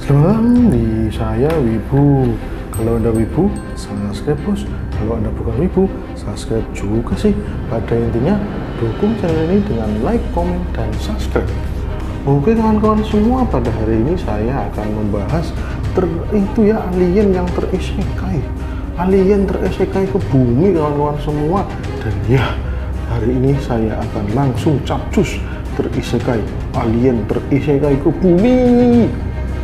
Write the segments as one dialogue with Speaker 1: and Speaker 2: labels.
Speaker 1: Selamat di saya Wibu. Kalau Anda Wibu, subscribe bos. Kalau Anda bukan Wibu, subscribe juga sih. Pada intinya, dukung channel ini dengan like, komen, dan subscribe. Oke kawan-kawan semua, pada hari ini saya akan membahas alien yang terisekai. Alien terisekai ke bumi kawan-kawan semua. Dan ya, hari ini saya akan langsung capcus terisekai. Alien terisekai ke bumi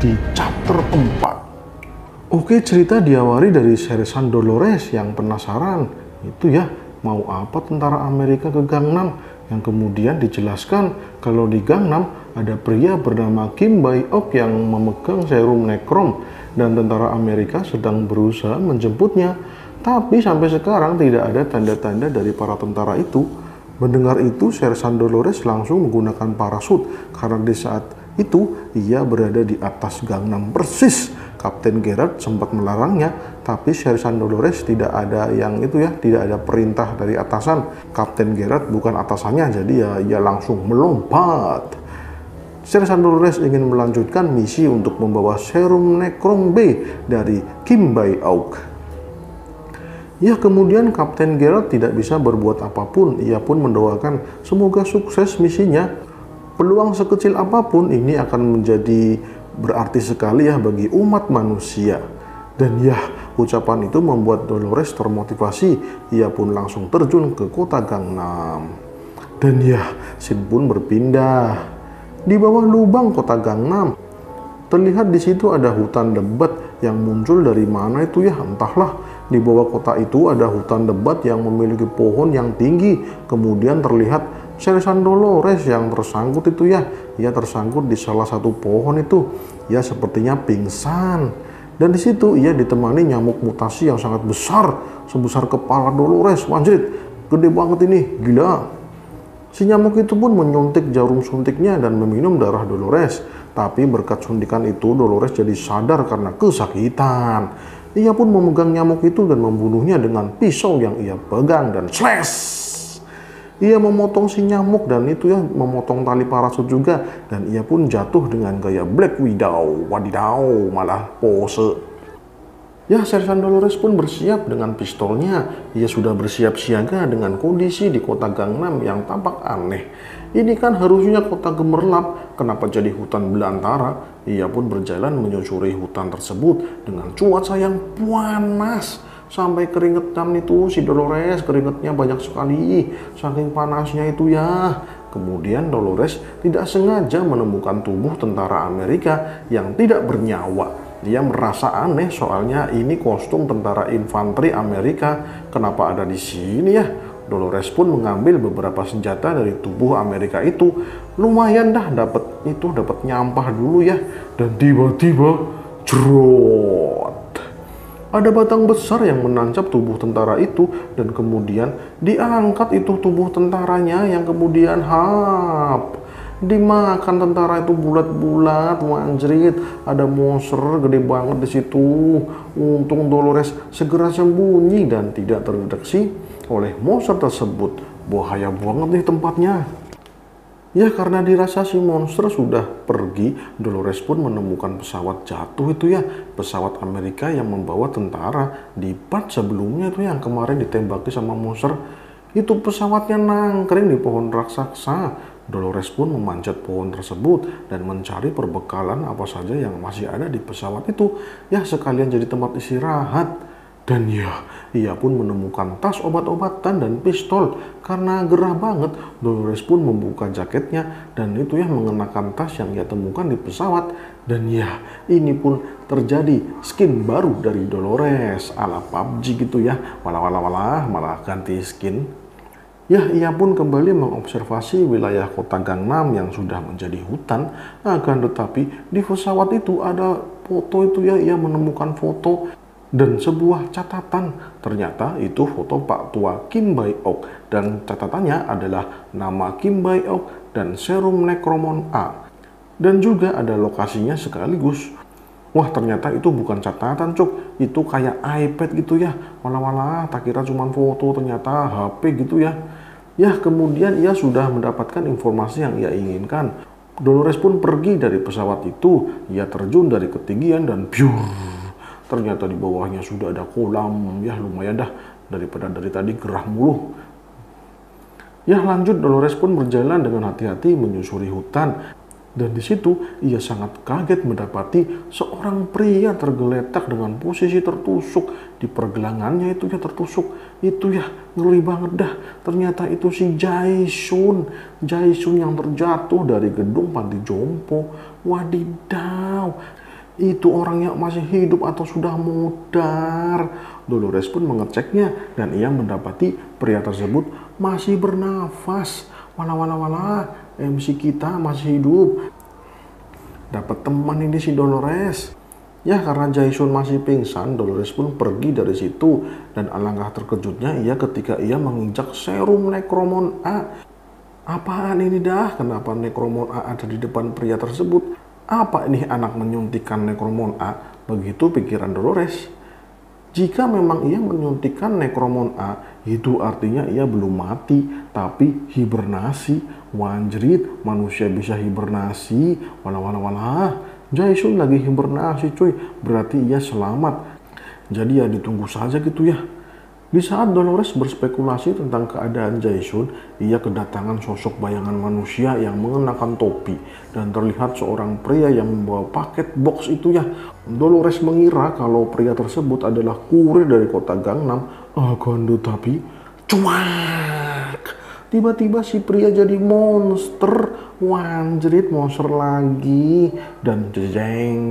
Speaker 1: di chapter 4. Oke, cerita diawali dari Sersan Dolores yang penasaran itu ya, mau apa tentara Amerika ke Gangnam, yang kemudian dijelaskan kalau di Gangnam ada pria bernama Kim Bae-ok yang memegang serum nekrom dan tentara Amerika sedang berusaha menjemputnya, tapi sampai sekarang tidak ada tanda-tanda dari para tentara itu. Mendengar itu, Sersan Dolores langsung menggunakan parasut karena di saat itu ia berada di atas Gangnam persis. Kapten Gerard sempat melarangnya, tapi Sersan Dolores tidak ada tidak ada perintah dari atasan. Kapten Gerard bukan atasannya, jadi ia langsung melompat. Sersan Dolores ingin melanjutkan misi untuk membawa serum nekrom B dari Kim Bae-ok. Ya, kemudian Kapten Gerard tidak bisa berbuat apapun. Ia pun mendoakan semoga sukses misinya. Peluang sekecil apapun ini akan menjadi berarti sekali ya bagi umat manusia. Dan ya, ucapan itu membuat Dolores termotivasi. Ia pun langsung terjun ke kota Gangnam. Dan ya, scene pun berpindah. Di bawah lubang kota Gangnam, terlihat di situ ada hutan lebat yang muncul dari mana itu ya, entahlah. Di bawah kota itu ada hutan lebat yang memiliki pohon yang tinggi. Kemudian terlihat Sersan Dolores yang tersangkut itu ya. Ia tersangkut di salah satu pohon itu. Ia sepertinya pingsan. Dan di situ ia ditemani nyamuk mutasi yang sangat besar, sebesar kepala Dolores. Wanjrit, gede banget ini, gila. Si nyamuk itu pun menyuntik jarum suntiknya dan meminum darah Dolores. Tapi berkat suntikan itu Dolores jadi sadar karena kesakitan. Ia pun memegang nyamuk itu dan membunuhnya dengan pisau yang ia pegang dan slash. Ia memotong si nyamuk dan itu ya, memotong tali parasut juga, dan ia pun jatuh dengan gaya Black Widow. Wadidaw, malah pose. Ya, Sersan Dolores pun bersiap dengan pistolnya. Ia sudah bersiap siaga dengan kondisi di kota Gangnam yang tampak aneh. Ini kan harusnya kota gemerlap, kenapa jadi hutan belantara? Ia pun berjalan menyusuri hutan tersebut dengan cuaca yang panas. Sampai keringetan itu si Dolores, keringetnya banyak sekali, saking panasnya itu ya. Kemudian Dolores tidak sengaja menemukan tubuh tentara Amerika yang tidak bernyawa. Dia merasa aneh soalnya ini kostum tentara infanteri Amerika, kenapa ada di sini ya? Dolores pun mengambil beberapa senjata dari tubuh Amerika itu. Lumayan dah dapat nyampah dulu ya. Dan tiba-tiba jerot, ada batang besar yang menancap tubuh tentara itu, dan kemudian diangkat itu tubuh tentaranya yang kemudian dimakan tentara itu bulat-bulat. Wanjrit, ada monster gede banget di situ. Untung Dolores segera sembunyi dan tidak terdeteksi oleh monster tersebut. Bahaya banget nih tempatnya. Ya, karena dirasa si monster sudah pergi, Dolores pun menemukan pesawat jatuh itu ya. Pesawat Amerika yang membawa tentara di part sebelumnya itu yang kemarin ditembaki sama monster. Itu pesawatnya nangkring di pohon raksasa. Dolores pun memanjat pohon tersebut dan mencari perbekalan apa saja yang masih ada di pesawat itu. Ya, sekalian jadi tempat istirahat. Dan ya, ia pun menemukan tas obat-obatan dan pistol. Karena gerah banget, Dolores pun membuka jaketnya dan itu ya mengenakan tas yang ia temukan di pesawat. Dan ya, ini pun terjadi skin baru dari Dolores ala PUBG gitu ya. Malah ganti skin. Ya, ia pun kembali mengobservasi wilayah kota Gangnam yang sudah menjadi hutan. Akan tetapi di pesawat itu ada foto itu ya, ia menemukan foto dan sebuah catatan. Ternyata itu foto Pak Tua Kim Bae-ok, dan catatannya adalah nama Kim Bae-ok dan serum nekromon A, dan juga ada lokasinya sekaligus. Wah, ternyata itu bukan catatan cuk, itu kayak iPad gitu ya. Walah, tak kira cuma foto, ternyata HP gitu ya. Ya, kemudian ia sudah mendapatkan informasi yang ia inginkan. Dolores pun pergi dari pesawat itu. Ia terjun dari ketinggian dan biur. Ternyata di bawahnya sudah ada kolam. Ya lumayan dah, daripada dari tadi gerah mulu. Ya lanjut, Dolores pun berjalan dengan hati-hati menyusuri hutan. Dan di situ ia sangat kaget mendapati seorang pria tergeletak dengan posisi tertusuk. Di pergelangannya itu ya tertusuk. Itu ya ngeri banget dah. Ternyata itu si Jaesun. Jaesun yang terjatuh dari gedung panti jompo. Wadidaw. Itu orangnya masih hidup atau sudah mudar. Dolores pun mengeceknya dan ia mendapati pria tersebut masih bernafas. Walah, MC kita masih hidup. Dapat teman ini si Dolores. Ya karena Jaesun masih pingsan, Dolores pun pergi dari situ. Dan alangkah terkejutnya ia ketika ia menginjak serum Necromon A. Apaan ini dah? Kenapa Necromon A ada di depan pria tersebut? Apa ini anak menyuntikkan Necromon A? Begitu pikiran Dolores. Jika memang ia menyuntikkan Necromon A, itu artinya ia belum mati, tapi hibernasi. Wanjrit, manusia bisa hibernasi. Walah. Jaesun lagi hibernasi cuy, berarti ia selamat. Jadi ya ditunggu saja gitu ya. Di saat Dolores berspekulasi tentang keadaan Jaesun, ia kedatangan sosok bayangan manusia yang mengenakan topi dan terlihat seorang pria yang membawa paket box itu ya. Dolores mengira kalau pria tersebut adalah kurir dari kota Gangnam. Akan tetapi, cuak! Tiba-tiba si pria jadi monster. Wanjrit, monster lagi. Dan jeng,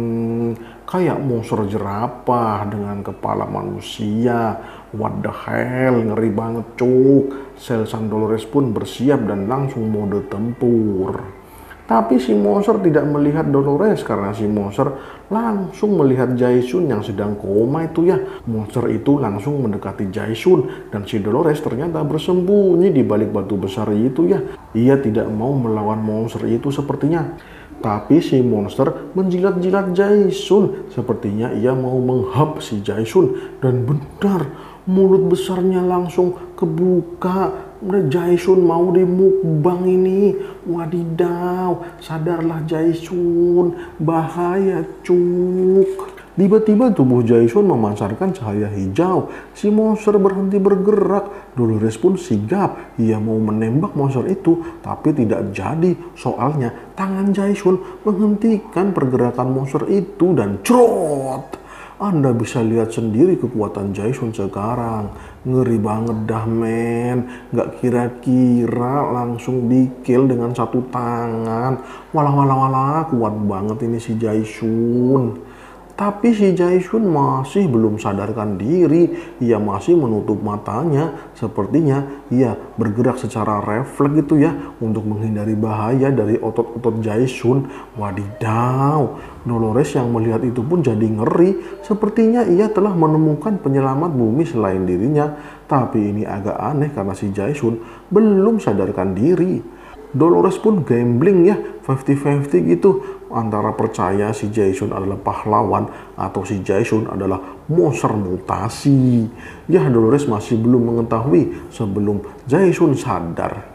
Speaker 1: kayak monster jerapah dengan kepala manusia. What the hell, ngeri banget cuk. Selsan Dolores pun bersiap dan langsung mode tempur. Tapi si monster tidak melihat Dolores karena si monster langsung melihat Jaesun yang sedang koma itu ya. Monster itu langsung mendekati Jaesun dan si Dolores ternyata bersembunyi di balik batu besar itu ya. Ia tidak mau melawan monster itu sepertinya. Tapi si monster menjilat-jilat Jaesun. Sepertinya ia mau menghap si Jaesun. Dan benar, mulut besarnya langsung kebuka. Jaesun mau dimukbang ini. Wadidaw, sadarlah Jaesun. Bahaya cuk. Tiba-tiba tubuh Jaesun memancarkan cahaya hijau. Si monster berhenti bergerak. Dolores pun sigap. Ia mau menembak monster itu, tapi tidak jadi. Soalnya tangan Jaesun menghentikan pergerakan monster itu dan crot. Anda bisa lihat sendiri kekuatan Jaesun sekarang. Ngeri banget dah men. Gak kira-kira langsung di-kill dengan satu tangan. Walah, kuat banget ini si Jaesun. Tapi si Jaesun masih belum sadarkan diri. Ia masih menutup matanya. Sepertinya ia bergerak secara refleks gitu ya, untuk menghindari bahaya dari otot-otot Jaesun. Wadidaw, Dolores yang melihat itu pun jadi ngeri. Sepertinya ia telah menemukan penyelamat bumi selain dirinya. Tapi ini agak aneh karena si Jaesun belum sadarkan diri. Dolores pun gambling ya, 50-50 gitu. Antara percaya si Jaesun adalah pahlawan atau si Jaesun adalah monster mutasi. Ya, Dolores masih belum mengetahui sebelum Jaesun sadar.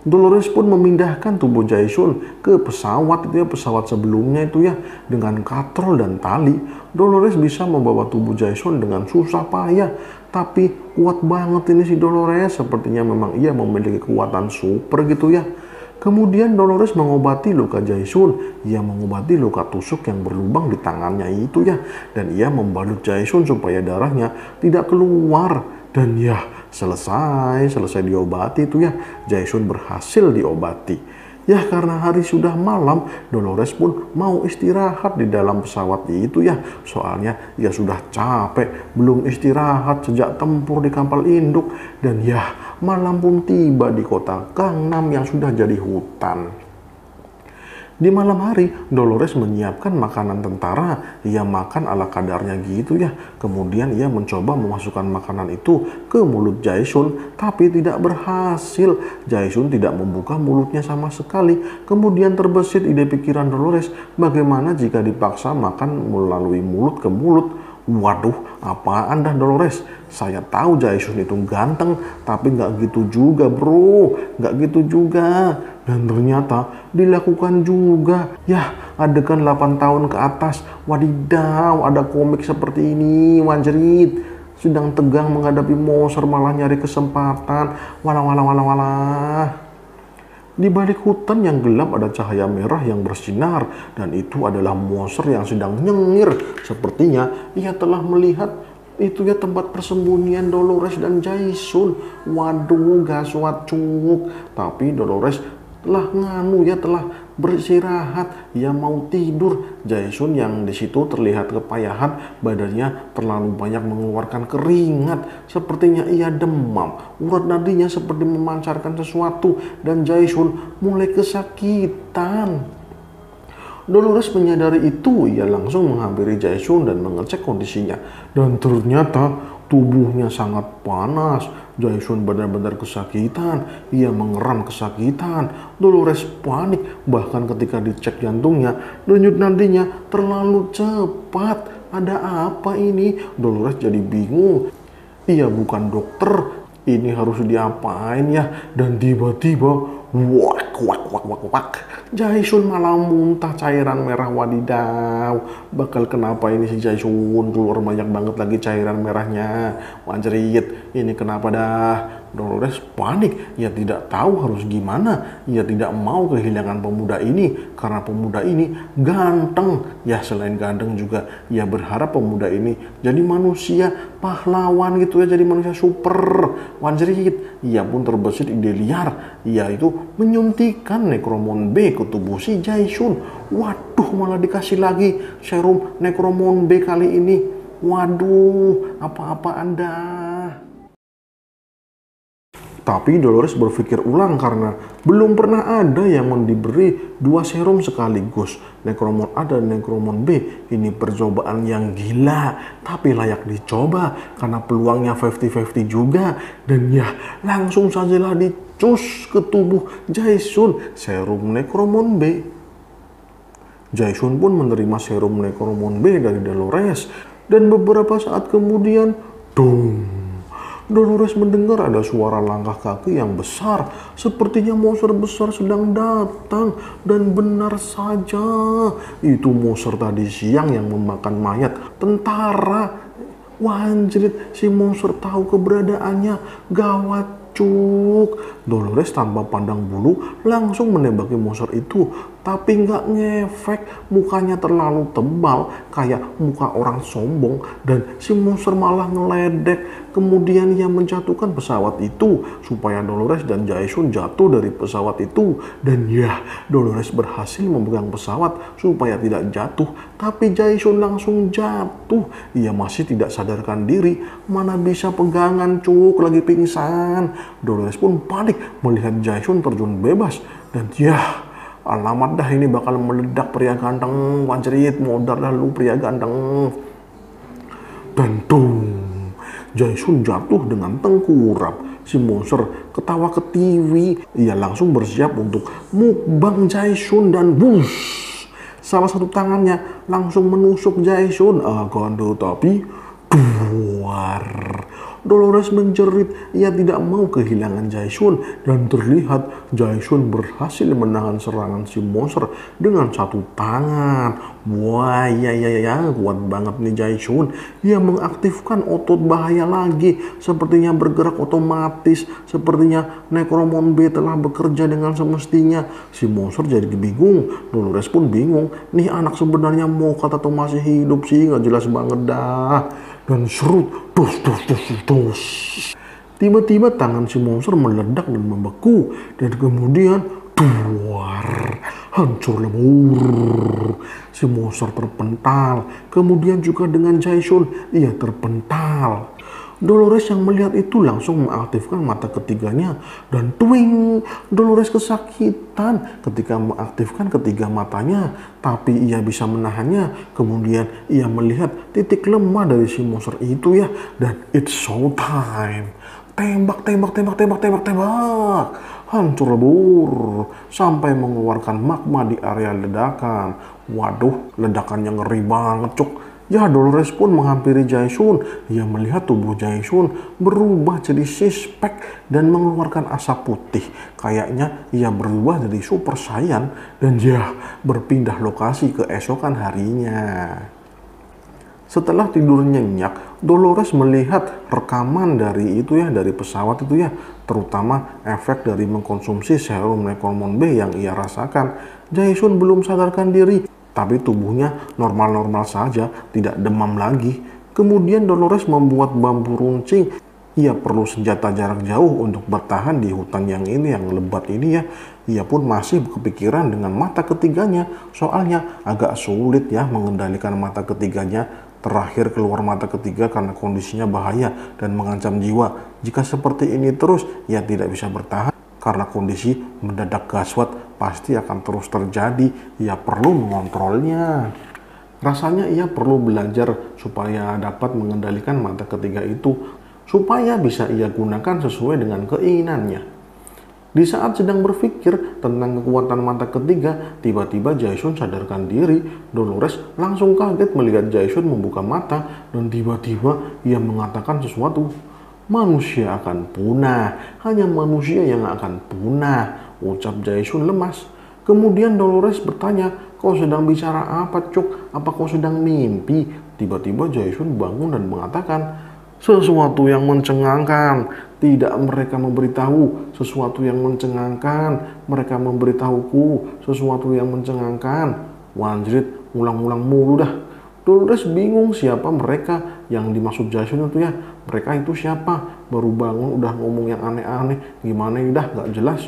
Speaker 1: Dolores pun memindahkan tubuh Jaesun ke pesawat itu ya, pesawat sebelumnya itu ya, dengan katrol dan tali. Dolores bisa membawa tubuh Jaesun dengan susah payah. Tapi kuat banget ini si Dolores, sepertinya memang ia memiliki kekuatan super gitu ya. Kemudian Dolores mengobati luka Jaesun. Ia mengobati luka tusuk yang berlubang di tangannya itu ya. Dan ia membalut Jaesun supaya darahnya tidak keluar. Dan ya selesai diobati itu ya. Jaesun berhasil diobati. Ya karena hari sudah malam, Dolores pun mau istirahat di dalam pesawat itu ya. Soalnya ia sudah capek, belum istirahat sejak tempur di kapal induk. Dan ya malam pun tiba di kota Gangnam yang sudah jadi hutan. Di malam hari, Dolores menyiapkan makanan tentara. Ia makan ala kadarnya gitu ya. Kemudian ia mencoba memasukkan makanan itu ke mulut Jaesun, tapi tidak berhasil. Jaesun tidak membuka mulutnya sama sekali. Kemudian terbesit ide pikiran Dolores, bagaimana jika dipaksa makan melalui mulut ke mulut? Waduh, apaan dah Dolores? Saya tahu Jaesun itu ganteng, tapi nggak gitu juga bro, nggak gitu juga. Dan ternyata dilakukan juga. Yah, adegan 8 tahun ke atas. Wadidaw, ada komik seperti ini, wanjerit. Sedang tegang menghadapi monster malah nyari kesempatan. Walah, walah, walah, walah. Di balik hutan yang gelap ada cahaya merah yang bersinar. Dan itu adalah monster yang sedang nyengir. Sepertinya ia telah melihat itu ya tempat persembunyian Dolores dan Jason. Waduh, gaswat cuk. Tapi Dolores telah telah beristirahat, ia mau tidur. Jason yang di situ terlihat kepayahan, badannya terlalu banyak mengeluarkan keringat, sepertinya ia demam. Urat nadinya seperti memancarkan sesuatu dan Jason mulai kesakitan. Dolores menyadari itu, ia langsung menghampiri Jason dan mengecek kondisinya. Dan ternyata tubuhnya sangat panas. Jason benar-benar kesakitan, ia mengeram kesakitan. Dolores panik, bahkan ketika dicek jantungnya, denyut nadinya terlalu cepat. Ada apa ini? Dolores jadi bingung. Ia bukan dokter, ini harus diapain ya? Dan tiba-tiba, wak, Jason malah muntah cairan merah. Wadidaw, bakal kenapa ini si Jason? Keluar banyak banget lagi cairan merahnya. Wanjerit, ini kenapa dah? Dolores panik, ia tidak tahu harus gimana. Ia tidak mau kehilangan pemuda ini, karena pemuda ini ganteng. Ya selain ganteng juga, ia berharap pemuda ini jadi manusia pahlawan gitu ya, jadi manusia super. Wanjerit, ia pun terbesit ide liar, yaitu menyuntikkan Necromon B ke tubuh si Jason. Waduh, malah dikasih lagi serum Necromon B kali ini. Waduh, apa-apa Anda? Tapi Dolores berpikir ulang karena belum pernah ada yang diberi 2 serum sekaligus, Necromon A dan Necromon B. Ini percobaan yang gila, tapi layak dicoba karena peluangnya 50-50 juga. Dan ya, langsung sajalah dicus ke tubuh Jason serum Necromon B. Jason pun menerima serum Necromon B dari Dolores. Dan beberapa saat kemudian, dong, Dolores mendengar ada suara langkah kaki yang besar. Sepertinya monster besar sedang datang. Dan benar saja, itu monster tadi siang yang memakan mayat tentara. Wanjrit, si monster tahu keberadaannya. Gawat cuk. Dolores tanpa pandang bulu langsung menembaki monster itu. Tapi nggak ngefek, mukanya terlalu tebal kayak muka orang sombong. Dan si monster malah ngeledek. Kemudian ia menjatuhkan pesawat itu supaya Dolores dan Jason jatuh dari pesawat itu. Dan ya, Dolores berhasil memegang pesawat supaya tidak jatuh. Tapi Jason langsung jatuh. Ia masih tidak sadarkan diri. Mana bisa pegangan cuk, lagi pingsan. Dolores pun panik melihat Jason terjun bebas. Dan ya, alamat dah ini bakal meledak pria ganteng. Wancerit, modal dah lu pria ganteng. Dan dong, Jason jatuh dengan tengkurap. Si monster ketawa ke TV. Ia langsung bersiap untuk mukbang Jason dan bus. Salah satu tangannya langsung menusuk Jason. Akan tetapi duar. Dolores menjerit, ia tidak mau kehilangan Jason. Dan terlihat Jason berhasil menahan serangan si monster dengan satu tangan. Wah, ya, kuat banget nih Jason. Ia mengaktifkan otot bahaya lagi. Sepertinya bergerak otomatis. Sepertinya Necromon B telah bekerja dengan semestinya. Si monster jadi bingung. Dolores pun bingung. Nih anak sebenarnya mau kata atau masih hidup sih, nggak jelas banget dah. Dan serut, dus. Tiba-tiba tangan si monster meledak dan membeku. Dan kemudian, duar, hancur lebur. Si monster terpental. Kemudian juga dengan Jason, ia terpental. Dolores yang melihat itu langsung mengaktifkan mata ketiganya. Dan twing, Dolores kesakitan ketika mengaktifkan ketiga matanya. Tapi ia bisa menahannya. Kemudian ia melihat titik lemah dari si monster itu ya. Dan it's show time. Tembak. Hancur lebur. Sampai mengeluarkan magma di area ledakan. Waduh, ledakannya ngeri banget cuk. Ya, Dolores pun menghampiri Jaesun. Ia melihat tubuh Jaesun berubah jadi sispek dan mengeluarkan asap putih. Kayaknya ia berubah jadi Super Saiyan dan dia berpindah lokasi keesokan harinya. Setelah tidur nyenyak, Dolores melihat rekaman dari dari pesawat itu ya, terutama efek dari mengkonsumsi serum Necromon B yang ia rasakan. Jaesun belum sadarkan diri, tapi tubuhnya normal-normal saja, tidak demam lagi. Kemudian Dolores membuat bambu runcing. Ia perlu senjata jarak jauh untuk bertahan di hutan yang lebat ini ya. Ia pun masih kepikiran dengan mata ketiganya, soalnya agak sulit ya mengendalikan mata ketiganya. Terakhir keluar mata ketiga karena kondisinya bahaya dan mengancam jiwa. Jika seperti ini terus, ia tidak bisa bertahan karena kondisi mendadak gawat pasti akan terus terjadi. Ia perlu mengontrolnya. Rasanya ia perlu belajar supaya dapat mengendalikan mata ketiga itu, supaya bisa ia gunakan sesuai dengan keinginannya. Di saat sedang berpikir tentang kekuatan mata ketiga, tiba-tiba Jaesun sadarkan diri. Dolores langsung kaget melihat Jaesun membuka mata dan tiba-tiba ia mengatakan sesuatu. Manusia akan punah, hanya manusia yang akan punah, ucap Jaesun lemas. Kemudian Dolores bertanya, kau sedang bicara apa, Cuk? Apa kau sedang mimpi? Tiba-tiba Jaesun bangun dan mengatakan, sesuatu yang mencengangkan. Tidak, mereka memberitahu sesuatu yang mencengangkan. Mereka memberitahuku sesuatu yang mencengangkan. Wanjrit, ulang-ulang mulu dah. Dolores bingung siapa mereka yang dimaksud Jaesun itu ya. Mereka itu siapa? Baru bangun udah ngomong yang aneh-aneh. Gimana ya dah, gak jelas.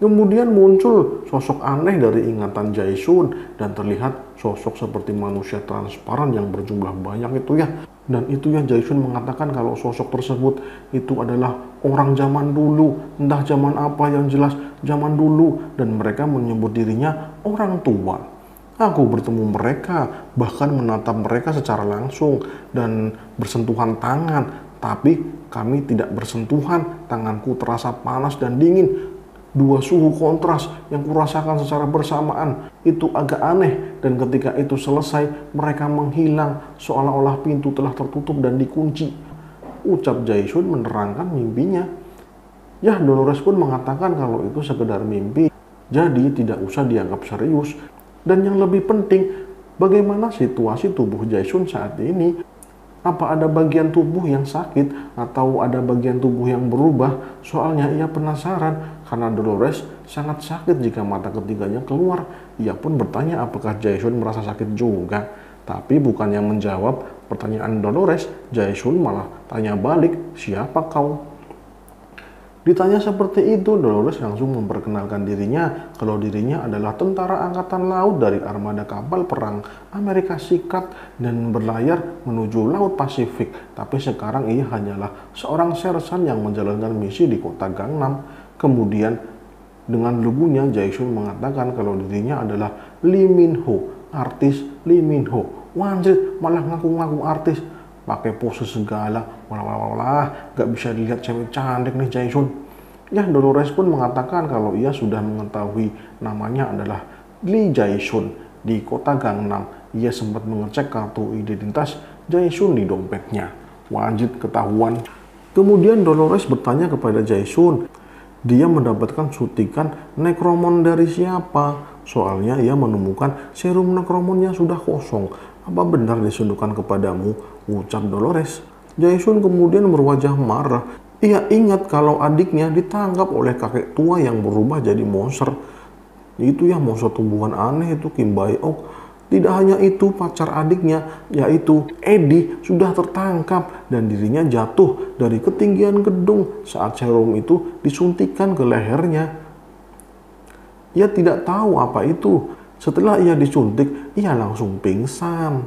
Speaker 1: Kemudian muncul sosok aneh dari ingatan Jaesun dan terlihat sosok seperti manusia transparan yang berjumlah banyak itu ya. Dan itu ya, Jaesun mengatakan kalau sosok tersebut itu adalah orang zaman dulu, entah zaman apa, yang jelas zaman dulu, dan mereka menyebut dirinya orang tua. Aku bertemu mereka, bahkan menatap mereka secara langsung dan bersentuhan tangan, tapi kami tidak bersentuhan. Tanganku terasa panas dan dingin. Dua suhu kontras yang kurasakan secara bersamaan. Itu agak aneh, dan ketika itu selesai, mereka menghilang seolah-olah pintu telah tertutup dan dikunci, ucap Jaesun menerangkan mimpinya. Ya, Dolores pun mengatakan kalau itu sekedar mimpi, jadi tidak usah dianggap serius. Dan yang lebih penting, bagaimana situasi tubuh Jaesun saat ini? Apa ada bagian tubuh yang sakit atau ada bagian tubuh yang berubah? Soalnya ia penasaran karena Dolores sangat sakit jika mata ketiganya keluar. Ia pun bertanya apakah Jaesun merasa sakit juga. Tapi bukannya menjawab pertanyaan Dolores, Jaesun malah tanya balik, siapa kau? Ditanya seperti itu, Dolores langsung memperkenalkan dirinya kalau dirinya adalah tentara angkatan laut dari armada kapal perang Amerika Serikat dan berlayar menuju Laut Pasifik. Tapi sekarang ia hanyalah seorang sersan yang menjalankan misi di kota Gangnam. Kemudian dengan lugunya Jaesun mengatakan kalau dirinya adalah Lee Min Ho, artis Lee Min Ho. Wanjir, malah ngaku-ngaku artis. Pakai pose segala, walah, gak bisa dilihat cewek cantik nih Jaesun. Ya, Dolores pun mengatakan kalau ia sudah mengetahui namanya adalah Lee Jaesun. Di kota Gangnam, ia sempat mengecek kartu identitas Jaesun di dompetnya. Wajib ketahuan. Kemudian Dolores bertanya kepada Jaesun, dia mendapatkan suntikan Necromon dari siapa? Soalnya ia menemukan serum Necromonnya sudah kosong. Apa benar disundukan kepadamu? Ucap Dolores. Jaesun kemudian berwajah marah. Ia ingat kalau adiknya ditangkap oleh kakek tua yang berubah jadi monster. Itu ya, monster tumbuhan aneh itu, Kim Bae-ok. Tidak hanya itu, pacar adiknya yaitu Eddie sudah tertangkap dan dirinya jatuh dari ketinggian gedung saat serum itu disuntikan ke lehernya. Ia tidak tahu apa itu. Setelah ia disuntik, ia langsung pingsan.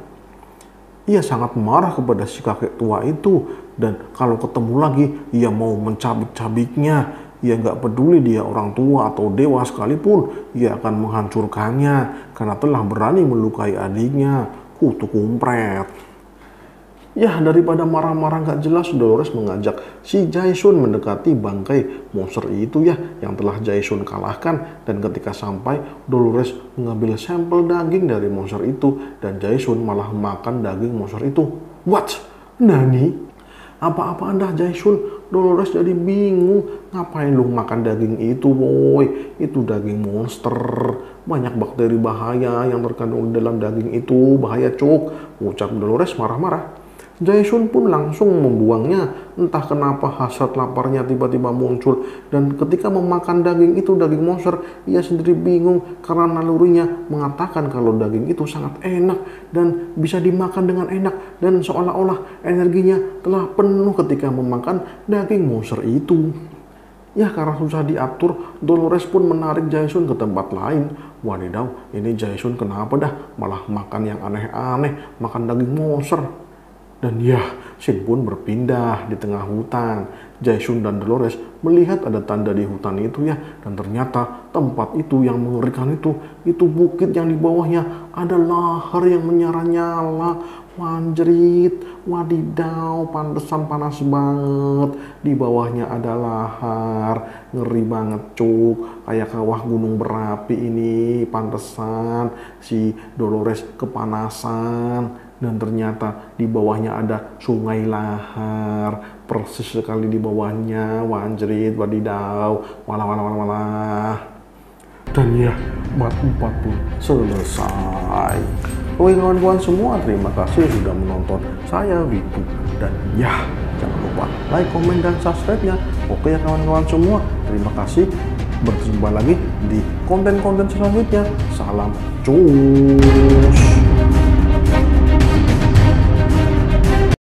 Speaker 1: Ia sangat marah kepada si kakek tua itu, dan kalau ketemu lagi, ia mau mencabik-cabiknya. Ia gak peduli dia orang tua atau dewa sekalipun, ia akan menghancurkannya karena telah berani melukai adiknya. Kutu kumpret. Ya, daripada marah-marah gak jelas, Dolores mengajak si Jaesun mendekati bangkai monster itu ya, yang telah Jaesun kalahkan. Dan ketika sampai, Dolores mengambil sampel daging dari monster itu, dan Jaesun malah makan daging monster itu. What? Nani? Apa-apa Anda Jaesun? Dolores jadi bingung. Ngapain lu makan daging itu, boy? Itu daging monster. Banyak bakteri bahaya yang terkandung dalam daging itu. Bahaya, cuk. Ucap Dolores marah-marah. Jaesun pun langsung membuangnya. Entah kenapa hasrat laparnya tiba-tiba muncul. Dan ketika memakan daging itu, daging monster, ia sendiri bingung karena nalurinya mengatakan kalau daging itu sangat enak dan bisa dimakan dengan enak. Dan seolah-olah energinya telah penuh ketika memakan daging monster itu. Ya, karena susah diatur, Dolores pun menarik Jaesun ke tempat lain. Wadidaw, ini Jaesun kenapa dah malah makan yang aneh-aneh, makan daging monster. Dan ya, scene pun berpindah di tengah hutan. Jaesun dan Dolores melihat ada tanda di hutan itu ya. Dan ternyata tempat itu yang mengerikan itu bukit yang di bawahnya ada lahar yang menyala-nyala. Wanjerit, wadidaw, pantesan panas banget. Di bawahnya ada lahar, ngeri banget cuk. Kayak kawah gunung berapi ini, pantesan si Dolores kepanasan. Dan ternyata di bawahnya ada sungai lahar, persis sekali di bawahnya, wanjerit, wadidaw, walah. Dan ya, part 4 pun selesai. Oke kawan-kawan semua, terima kasih sudah menonton saya Wibu. Dan ya, jangan lupa like, komen, dan subscribe-nya. Oke ya kawan-kawan semua, terima kasih. Berjumpa lagi di konten-konten selanjutnya. Salam cus.